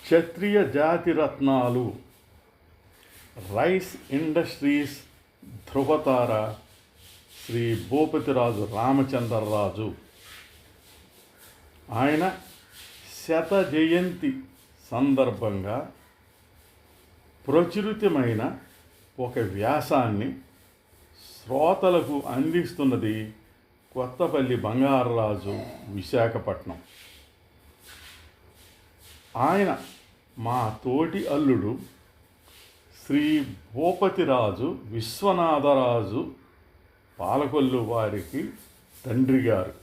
క్షత్రియ జాతి రత్నాలు, rice industries ధృవతార Shri Bhupathiraju Ramachandra Raju. ఆయన శత జయంతి సందర్భంగా ప్రచురితమైన ఒక వ్యాసాన్ని శ్రోతలకు అందిస్తున్నది కొత్తపల్లి బంగారరాజు, విశాఖపట్నం. ఆయన మా తోటి అల్లుడు శ్రీ భూపతిరాజు విశ్వనాథరాజు పాలకొల్లు వారికి తండ్రి గారు.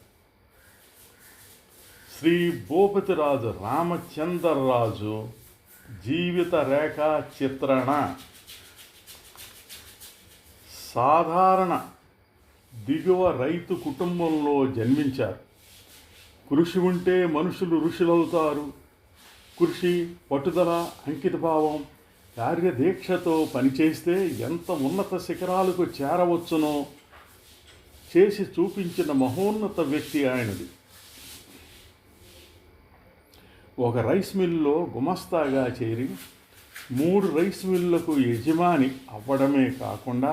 శ్రీ భూపతిరాజు రామచంద్రరాజు జీవిత రేఖా చిత్రణ. సాధారణ దిగువ రైతు కుటుంబంలో జన్మించారు. కృషి ఉంటే మనుషులు ఋషులవుతారు. కృషి, పట్టుదల, అంకితభావం, కార్యదీక్షతో పనిచేస్తే ఎంత ఉన్నత శిఖరాలకు చేరవచ్చునో చేసి చూపించిన మహోన్నత వ్యక్తి ఆయనది. ఒక రైస్ మిల్లులో గుమస్తాగా చేరి 3 రైస్ మిల్లులకు యజమాని అవ్వడమే కాకుండా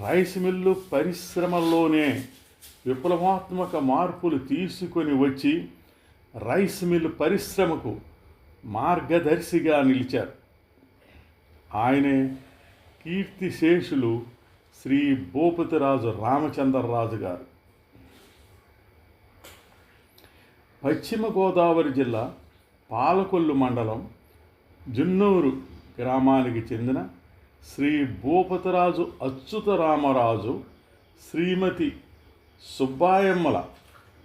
రైస్ మిల్లు పరిశ్రమల్లోనే విప్లవాత్మక మార్పులు తీసుకొని వచ్చి రైస్ మిల్లు పరిశ్రమకు మార్గదర్శిగా నిలిచారు. ఆయనే కీర్తిశేషులు శ్రీ భూపతిరాజు రామచంద్రరాజు గారు. పశ్చిమ గోదావరి జిల్లా పాలకొల్లు మండలం జున్నూరు గ్రామానికి చెందిన శ్రీ భూపతిరాజు అచ్యుతరామరాజు శ్రీమతి సుబ్బాయమ్మల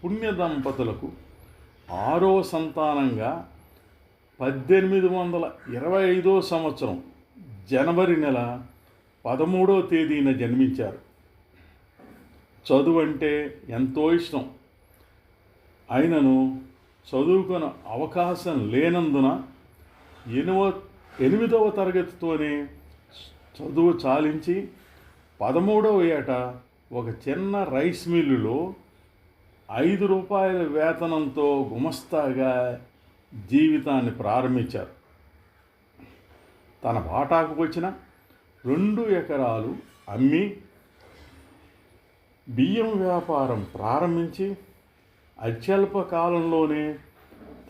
పుణ్య దంపతులకు 6వ సంతానంగా 1825 సంవత్సరం జనవరి నెల 13వ తేదీన జన్మించారు. చదువు అంటే ఎంతో ఇష్టం. అయినను చదువుకునే అవకాశం లేనందున 8వ తరగతితోనే చదువు చాలించి 13వ ఏట ఒక చిన్న రైస్ మిల్లులో 5 రూపాయల వేతనంతో గుమస్తాగా జీవితాన్ని ప్రారంభించారు. తన వాటాకు వచ్చిన 2 ఎకరాలు అమ్మి బియ్యం వ్యాపారం ప్రారంభించి అత్యల్ప కాలంలోనే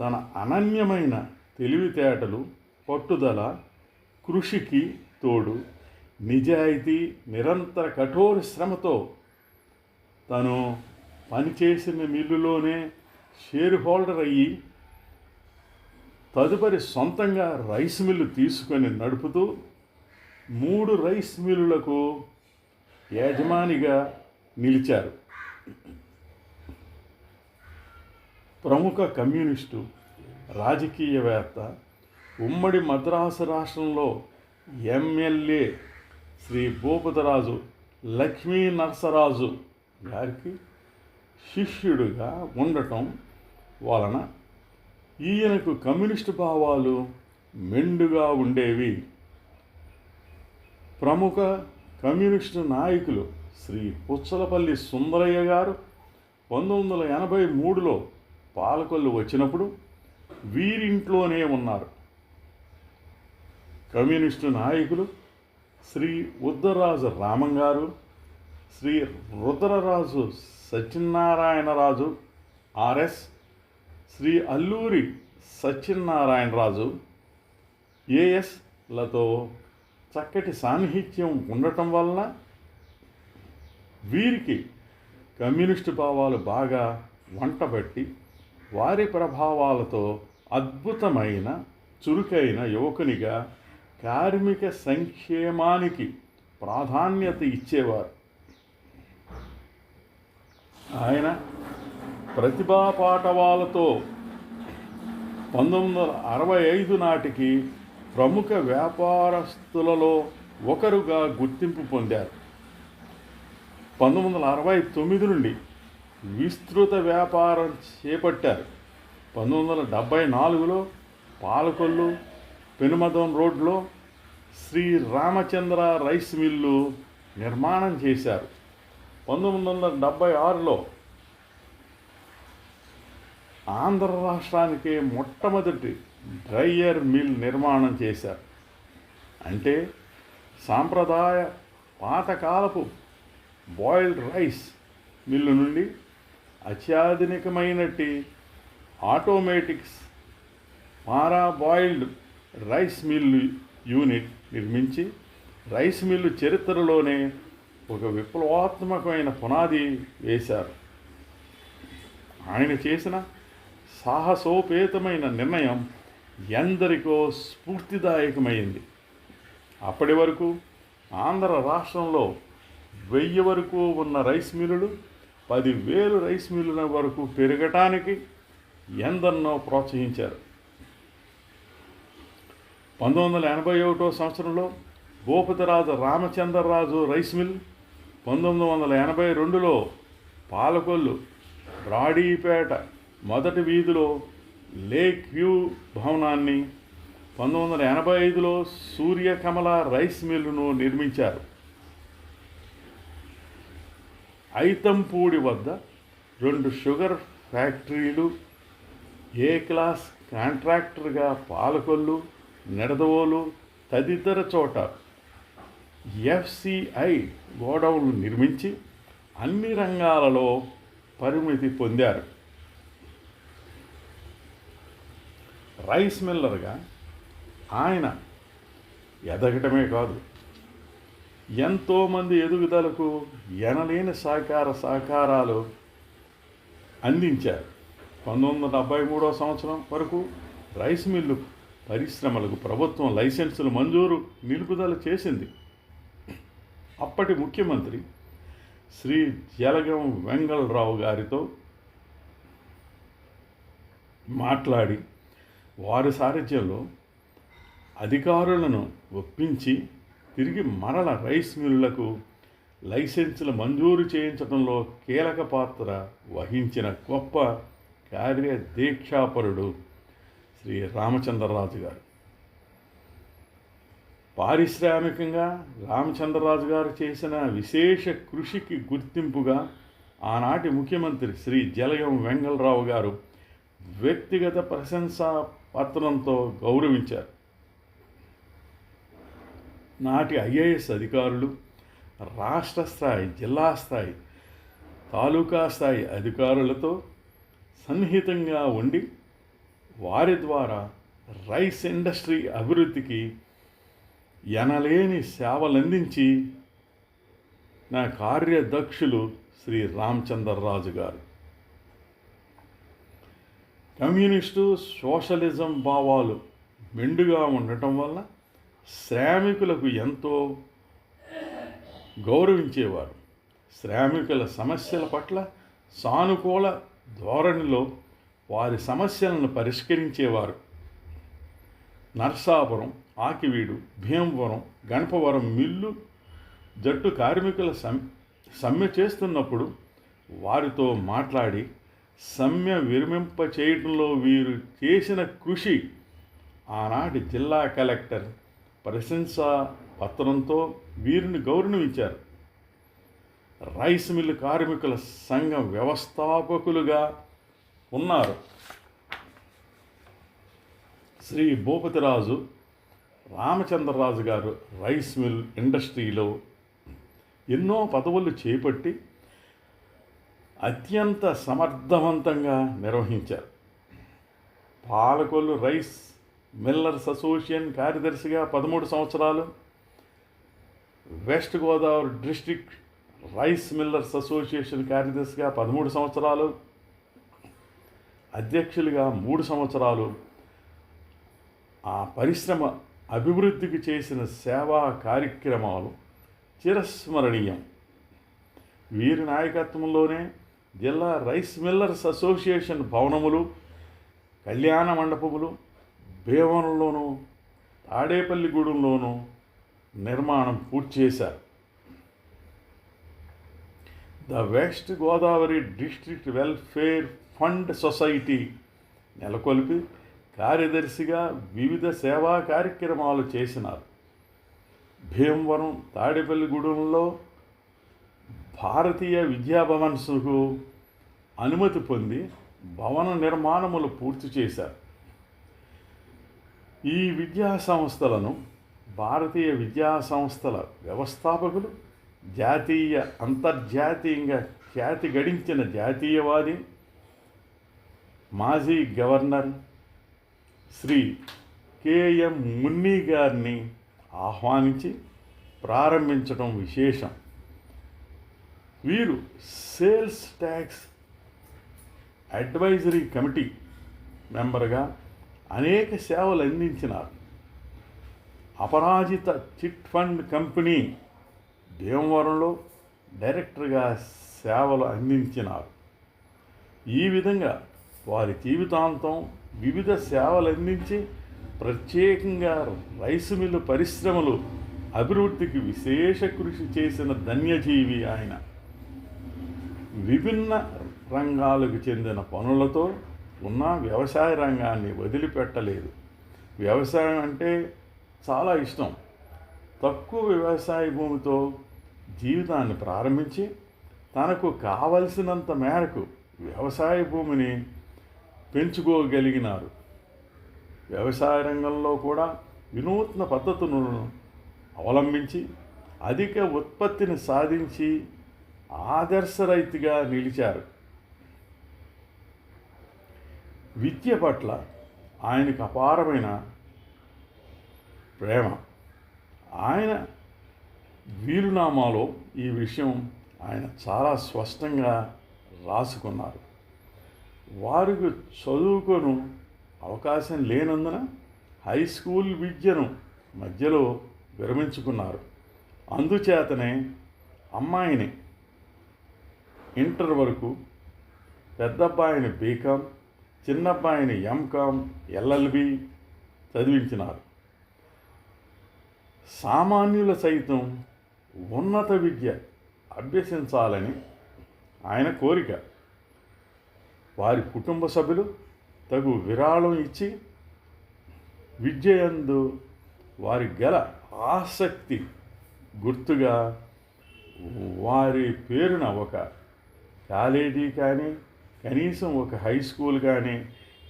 తన అనన్యమైన తెలివితేటలు, పట్టుదల, కృషికి తోడు నిజాయితీ, నిరంతర కఠోర శ్రమతో తను పనిచేసిన మిల్లులోనే షేర్ హోల్డర్ అయ్యి తదుపరి సొంతంగా రైస్ మిల్లు తీసుకొని నడుపుతూ 3 రైస్ మిల్లులకు యజమానిగా నిలిచారు. ప్రముఖ కమ్యూనిస్టు రాజకీయవేత్త, ఉమ్మడి మద్రాసు రాష్ట్రంలో ఎమ్మెల్యే శ్రీ భూపతిరాజు లక్ష్మీ నరసరాజు గారికి శిష్యుడిగా ఉండటం వలన ఈయనకు కమ్యూనిస్టు భావాలు మెండుగా ఉండేవి. ప్రముఖ కమ్యూనిస్టు నాయకులు శ్రీ పుచ్చలపల్లి సుందరయ్య గారు 1983లో పాలకొల్లు వచ్చినప్పుడు వీరింట్లోనే ఉన్నారు. కమ్యూనిస్టు నాయకులు శ్రీ ఉద్దరాజు రామం గారు, శ్రీ రుద్రరాజు సత్యనారాయణరాజు ఆర్ఎస్, శ్రీ అల్లూరి సత్యనారాయణరాజు ఏఎస్లతో చక్కటి సాన్నిహిత్యం ఉండటం వలన వీరికి కమ్యూనిస్టు భావాలు బాగా వంటబట్టి వారి ప్రభావాలతో అద్భుతమైన చురుకైన యువకునిగా కార్మిక సంక్షేమానికి ప్రాధాన్యత ఇచ్చేవారు. ఆయన ప్రతిభా పాటవాలతో 1965 నాటికి ప్రముఖ వ్యాపారస్తులలో ఒకరుగా గుర్తింపు పొందారు. 1969 నుండి విస్తృత వ్యాపారం చేపట్టారు. 1974లో పాలకొల్లు పెనుమదం రోడ్లో శ్రీ రామచంద్ర రైస్ మిల్లు నిర్మాణం చేశారు. 1976లో ఆంధ్ర రాష్ట్రానికి మొట్టమొదటి డ్రైయర్ మిల్ నిర్మాణం చేశారు. అంటే సాంప్రదాయ పాతకాలపు బాయిల్డ్ రైస్ మిల్లు నుండి అత్యాధునికమైనటి automatics parboiled rice mill unit నిర్మించి రైస్ మిల్లు చరిత్రలోనే ఒక విప్లవాత్మకమైన పునాది వేశారు. ఆయన చేసిన సాహసోపేతమైన నిర్ణయం ఎందరికో స్ఫూర్తిదాయకమైంది. అప్పటి వరకు ఆంధ్ర రాష్ట్రంలో 1000 వరకు ఉన్న రైస్ మిల్లులు 10,000 రైస్ మిల్లుల వరకు పెరగటానికి ఎందరినో ప్రోత్సహించారు. 1981 సంవత్సరంలో భూపతిరాజు రామచంద్రరాజు రైస్ మిల్, 1982లో పాలకొల్లు బ్రాడీపేట మొదటి వీధిలో లేక్ వ్యూ భవనాన్ని, 1985లో సూర్యకమల రైస్ మిల్లును నిర్మించారు. ఐతంపూడి వద్ద 2 షుగర్ ఫ్యాక్టరీలు, ఏ క్లాస్ కాంట్రాక్టర్గా పాలకొల్లు, నిడదవోలు తదితర చోట FCI గోడౌన్లు నిర్మించి అన్ని రంగాలలో పరిమితి పొందారు. రైస్ మిల్లర్గా ఆయన ఎదగటమే కాదు, ఎంతోమంది ఎదుగుదలకు ఎనలేని సహకారాలు అందించారు. 1973 సంవత్సరం వరకు రైస్ మిల్లు పరిశ్రమలకు ప్రభుత్వం లైసెన్సులు మంజూరు నిలుపుదల చేసింది. అప్పటి ముఖ్యమంత్రి శ్రీ జలగం వెంగళరావు గారితో మాట్లాడి వారి సారథ్యంలో అధికారులను ఒప్పించి తిరిగి మరల రైస్ మిల్లులకు లైసెన్సులు మంజూరు చేయించడంలో కీలక పాత్ర వహించిన గొప్ప కార్యదీక్షాపరుడు శ్రీ రామచంద్రరాజు గారు. పారిశ్రామికంగా రామచంద్రరాజు గారు చేసిన విశేష కృషికి గుర్తింపుగా ఆనాటి ముఖ్యమంత్రి శ్రీ జలగం వెంగళరావు గారు వ్యక్తిగత ప్రశంసా పత్రంతో గౌరవించారు. నాటి IAS అధికారులు, రాష్ట్ర స్థాయి, జిల్లా స్థాయి, తాలూకా స్థాయి అధికారులతో సన్నిహితంగా ఉండి వారి ద్వారా రైస్ ఇండస్ట్రీ అభివృద్ధికి ఎనలేని సేవలందించి నా కార్యదక్షులు శ్రీ రామచంద్రరాజు గారు. కమ్యూనిస్టు సోషలిజం భావాలు మెండుగా ఉండటం వల్ల శ్రామికులకు ఎంతో గౌరవించేవారు. శ్రామికుల సమస్యల పట్ల సానుకూల ధోరణిలో వారి సమస్యలను పరిష్కరించేవారు. నర్సాపురం, ఆకివీడు, భీమవరం, గణపవరం మిల్లు జట్టు కార్మికుల సమ్మె చేస్తున్నప్పుడు వారితో మాట్లాడి సమ్మె విరమింప చేయడంలో వీరు చేసిన కృషి ఆనాటి జిల్లా కలెక్టర్ ప్రశంసా పత్రంతో వీరిని గౌరవించారు. రైస్ మిల్లు కార్మికుల సంఘం వ్యవస్థాపకులుగా ఉన్నారు. శ్రీ భూపతిరాజు రామచంద్రరాజు గారు రైస్ మిల్ ఇండస్ట్రీలో ఎన్నో పదవులు చేపట్టి అత్యంత సమర్థవంతంగా నిర్వహించారు. పాలకొల్లు రైస్ మిల్లర్స్ అసోసియేషన్ కార్యదర్శిగా 13 సంవత్సరాలు, west Godavari district rice millers association కార్యదర్శిగా 13 సంవత్సరాలు, అధ్యక్షులుగా 3 సంవత్సరాలు ఆ పరిశ్రమ అభివృద్ధికి చేసిన సేవా కార్యక్రమాలు చిరస్మరణీయం. వీరి నాయకత్వంలోనే జిల్లా రైస్ మిల్లర్స్ అసోసియేషన్ భవనములు, కళ్యాణ మండపములు భీమవరంలోనూ తాడేపల్లిగూడెంలోనూ నిర్మాణం పూర్తి చేశారు. The west Godavari district welfare fund society నెలకొల్పి కార్యదర్శిగా వివిధ సేవా కార్యక్రమాలు చేసినారు. భీమవరం, తాడేపల్లిగూడెంలో భారతీయ విద్యాభవన్స్కు అనుమతి పొంది భవన నిర్మాణములు పూర్తి చేశారు. ఈ విద్యా సంస్థలను భారతీయ విద్యా సంస్థల వ్యవస్థాపకులు, జాతీయ అంతర్జాతీయంగా ఖ్యాతి గడించిన జాతీయవాది, మాజీ గవర్నర్ శ్రీ కెఎం మున్నీ గారిని ఆహ్వానించి ప్రారంభించడం విశేషం. వీరు సేల్స్ ట్యాక్స్ అడ్వైజరీ కమిటీ మెంబర్గా అనేక సేవలు అందించినారు. అపరాజిత చిట్ ఫండ్ కంపెనీ భీమవరంలో డైరెక్టర్గా సేవలు అందించినారు. ఈ విధంగా వారి జీవితాంతం వివిధ సేవలు అందించి ప్రత్యేకంగా రైసు మిల్లు పరిశ్రమలు అభివృద్ధికి విశేష కృషి చేసిన ధన్యజీవి ఆయన. విభిన్న రంగాలకు చెందిన పనులతో ఉన్న వ్యవసాయ రంగాన్ని వదిలిపెట్టలేదు. వ్యవసాయం అంటే చాలా ఇష్టం. తక్కువ వ్యవసాయ భూమితో జీవితాన్ని ప్రారంభించి తనకు కావలసినంత మేరకు వ్యవసాయ భూమిని పెంచుకోగలిగినారు. వ్యవసాయ రంగంలో కూడా వినూత్న పద్ధతులను అవలంబించి అధిక ఉత్పత్తిని సాధించి ఆదర్శ రైతుగా నిలిచారు. విద్య పట్ల ఆయనకు అపారమైన ప్రేమ. ఆయన వీలునామాలో ఈ విషయం ఆయన చాలా స్పష్టంగా రాసుకున్నారు. వారికి చదువుకొను అవకాశం లేనందున హై స్కూల్ విద్యను మధ్యలో విరమించుకున్నారు. అందుచేతనే అమ్మాయిని ఇంటర్ వరకు, పెద్దబ్బాయిని బీకాం, చిన్నబ్బాయిని ఎంకాం, ఎల్ఎల్బి చదివించినారు. సామాన్యుల సైతం ఉన్నత విద్య అభ్యసించాలని ఆయన కోరిక. వారి కుటుంబ సభ్యులు తగు విరాళం ఇచ్చి విద్యయందు వారి గల ఆసక్తి గుర్తుగా వారి పేరున ఒక కాలేజీ కానీ కనీసం ఒక హై స్కూల్ కానీ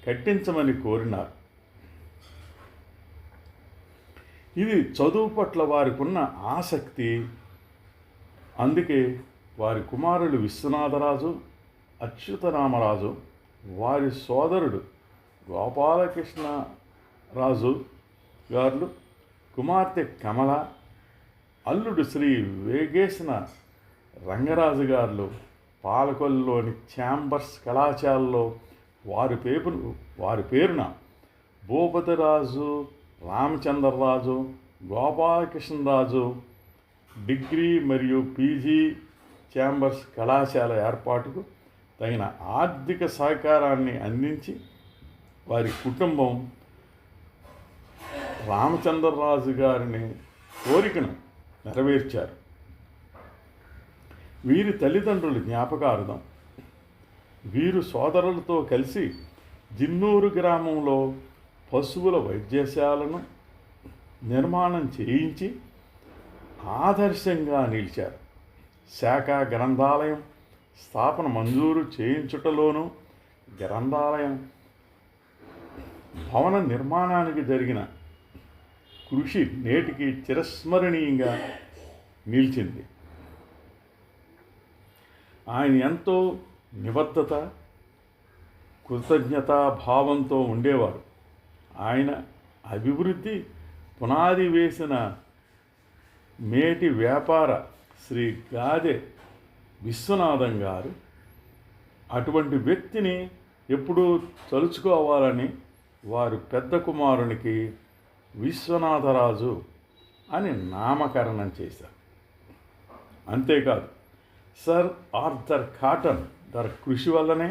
కట్టించమని కోరినారు. ఇది చదువు పట్ల వారికి ఉన్న ఆసక్తి. అందుకే వారి కుమారులు విశ్వనాథరాజు, అచ్యుతరామరాజు, వారి సోదరుడు గోపాలకృష్ణరాజు గారు, కుమార్తె కమల, అల్లుడు శ్రీ వేగేశ్న రంగరాజు గారు పాలకొల్లులోని ఛాంబర్స్ కళాశాలలో వారి పేరున భూపతిరాజు, రామచంద్రరాజు, గోపాలకృష్ణరాజు డిగ్రీ మరియు పీజీ ఛాంబర్స్ కళాశాల ఏర్పాటుకు తగిన ఆర్థిక సహకారాన్ని అందించి వారి కుటుంబం రామచంద్రరాజు గారిని కోరికను నెరవేర్చారు. వీరి తల్లిదండ్రుల జ్ఞాపకార్థం వీరు సోదరులతో కలిసి జిన్నూరు గ్రామంలో పశువుల వైద్యశాలను నిర్మాణం చేయించి ఆదర్శంగా నిలిచారు. శాఖా గ్రంథాలయం స్థాపన మంజూరు చేయించుటలోనూ గ్రంథాలయం భవన నిర్మాణానికి జరిగిన కృషి నేటికి చిరస్మరణీయంగా నిలిచింది. ఆయన ఎంతో నిబద్ధత, కృతజ్ఞతా భావంతో ఉండేవారు. ఆయన అభివృద్ధి పునాది వేసిన మేటి వ్యాపార శ్రీ గాదె విశ్వనాథం గారు అటువంటి వ్యక్తిని ఎప్పుడూ తలుచుకోవాలని వారు పెద్ద కుమారునికి విశ్వనాథరాజు అని నామకరణం చేశారు. అంతేకాదు, సర్ ఆర్థర్ కాటన్ గారి కృషి వల్లనే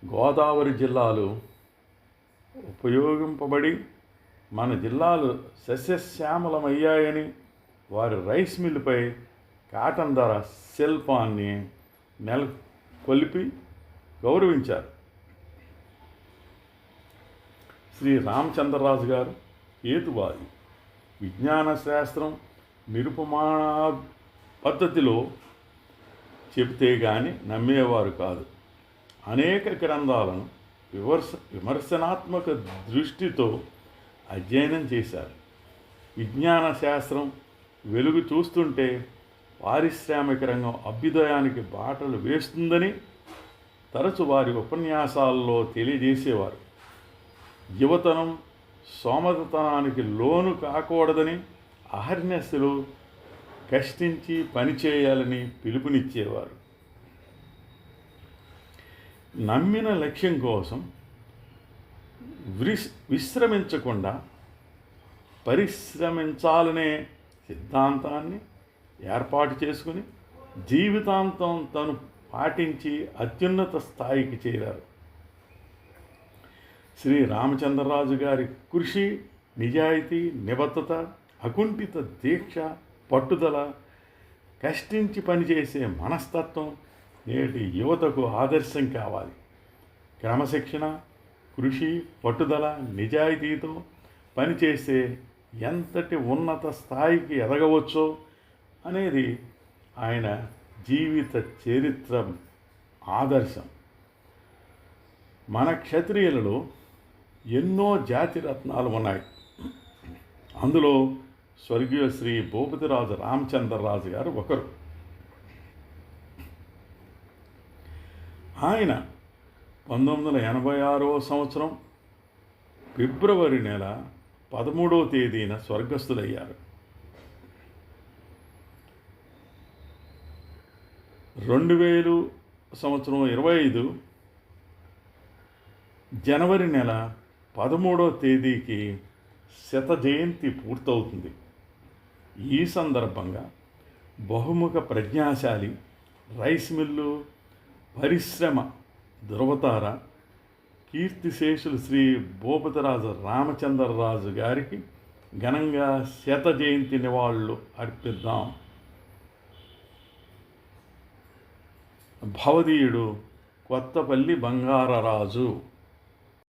గోదావరి జిల్లాలు ఉపయోగింపబడి మన జిల్లాలు సస్యశ్యామలమయ్యాయని వారి రైస్ మిల్లుపై కాటన్ ధర శిల్పాన్ని నెలకొల్పి గౌరవించారు. శ్రీ రామచంద్రరాజు గారు హేతువాది. విజ్ఞాన శాస్త్రం నిరుపమాణ పద్ధతిలో చెబితే కానీ నమ్మేవారు కాదు. అనేక గ్రంథాలను విమర్శనాత్మక దృష్టితో అధ్యయనం చేశారు. విజ్ఞాన శాస్త్రం వెలుగు చూస్తుంటే పారిశ్రామిక రంగం అభ్యుదయానికి బాటలు వేస్తుందని తరచు వారి ఉపన్యాసాల్లో తెలియజేసేవారు. యువతనం సోమతనానికి లోను కాకూడదని అహర్నిశలు కష్టించి పనిచేయాలని పిలుపునిచ్చేవారు. నమ్మిన లక్ష్యం కోసం విశ్రమించకుండా పరిశ్రమించాలనే సిద్ధాంతాన్ని ఏర్పాటు చేసుకుని జీవితాంతం తను పాటించి అత్యున్నత స్థాయికి చేరారు. శ్రీ రామచంద్రరాజు గారి కృషి, నిజాయితీ, నిబద్ధత, అకుంఠిత దీక్ష, పట్టుదల, కష్టించి పనిచేసే మనస్తత్వం నేటి యువతకు ఆదర్శం కావాలి. క్రమశిక్షణ, కృషి, పట్టుదల, నిజాయితీతో పనిచేస్తే ఎంతటి ఉన్నత స్థాయికి ఎదగవచ్చో అనేది ఆయన జీవిత చరిత్ర ఆదర్శం. మన క్షత్రియులలో ఎన్నో జాతి రత్నాలు ఉన్నాయి. అందులో స్వర్గీయ శ్రీ భూపతిరాజు రామచంద్రరాజు గారు ఒకరు. ఆయన 1986వ సంవత్సరం ఫిబ్రవరి నెల 13వ తేదీన స్వర్గస్థులయ్యారు. 2000 సంవత్సరం 25 జనవరి నెల 13వ తేదీకి శత జయంతి పూర్తవుతుంది. ఈ సందర్భంగా బహుముఖ ప్రజ్ఞాశాలి, రైస్ మిల్లు పరిశ్రమ ధృవతార, కీర్తిశేషులు శ్రీ భూపతిరాజు రామచంద్రరాజు గారికి ఘనంగా శత జయంతి నివాళులు అర్పిద్దాం. భవదీయుడు కొత్తపల్లి బంగారరాజు.